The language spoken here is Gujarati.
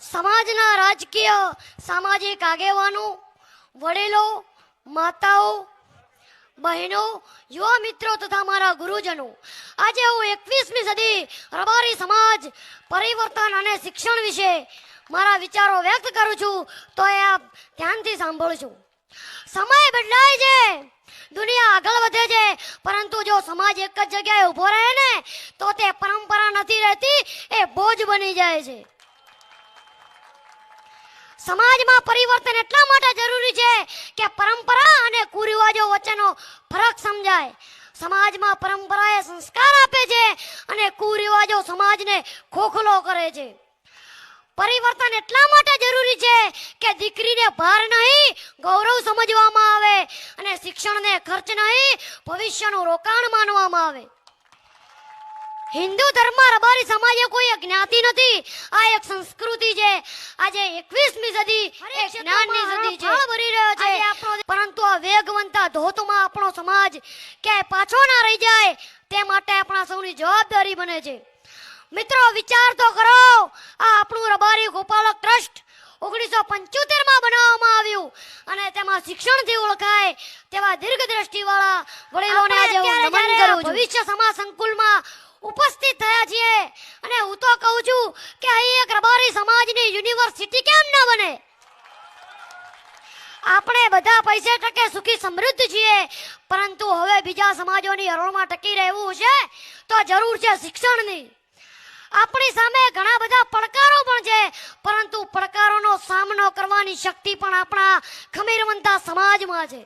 સમાજના રાજકીય સામાજિક આગેવાનો, વડીલો, માતાઓ, બહેનો, યુવા મિત્રો તથા મારા ગુરુજનો, આજે હું 21મી સદી રબારી સમાજ પરિવર્તન અને શિક્ષણ વિશે મારા વિચારો વ્યક્ત કરું છું, તો એ આપ ધ્યાનથી સાંભળજો. સમય બદલાય છે, દુનિયા આગળ વધે છે, પરંતુ જો સમાજ એક જ જગ્યાએ ઊભો રહે ને તો તે પરંપરા નથી રહેતી, એ બોજ બની જાય છે. સમાજમાં પરિવર્તન એટલા માટે જરૂરી છે કે પરંપરા અને કુરિવાજો વચ્ચેનો ફરક સમજાય. સમાજમાં પરંપરા એ સંસ્કાર આપે છે અને કુરિવાજો સમાજને ખોખલો કરે છે. પરિવર્તન એટલા માટે જરૂરી છે કે દીકરીને ભાર નહીં, ગૌરવ સમજવામાં આવે અને શિક્ષણને ખર્ચ નહીં, ભવિષ્યનું રોકાણ માનવામાં આવે. હિન્દુ ધર્મમાં રબારી સમાજ એ કોઈ જ્ઞાતિ નથી, આ એક સંસ્કૃતિ છે. આજે 21મી સદી એક જ્ઞાનની સદી છે, ભરી રહ્યો છે, પરંતુ આ વેગવંતા ધોતમાં આપણો સમાજ ક્યાંય પાછો ના રહી જાય તે માટે આપણા સૌની જવાબદારી બને છે. મિત્રો, વિચાર તો કરો, આ આપણું રબારી ગોપાલક ટ્રસ્ટ 1975માં બનાવવામાં આવ્યું અને તેમાં શિક્ષણથી ઓળખાય તેવા દીર્ઘદ્રષ્ટિવાળા વડીલોને આજે હું નમન કરું છું. ભવિષ્ય સમાજ સંકુલમાં ઉપસ્થિત થયા છીએ અને હું તો કહું છું કે અહીં એક રબારી સમાજની યુનિવર્સિટી કેમ ન બને? આપણે બધા પૈસે ટકે સુખી સમૃદ્ધ છીએ, પરંતુ હવે બીજા સમાજોની હરોળમાં ટકી રહેવું છે તો જરૂર છે શિક્ષણની. આપણી સામે ઘણા બધા પડકારો પણ છે, પરંતુ પડકારોનો સામનો કરવાની શક્તિ પણ આપણા ખમીરવંતા સમાજમાં છે.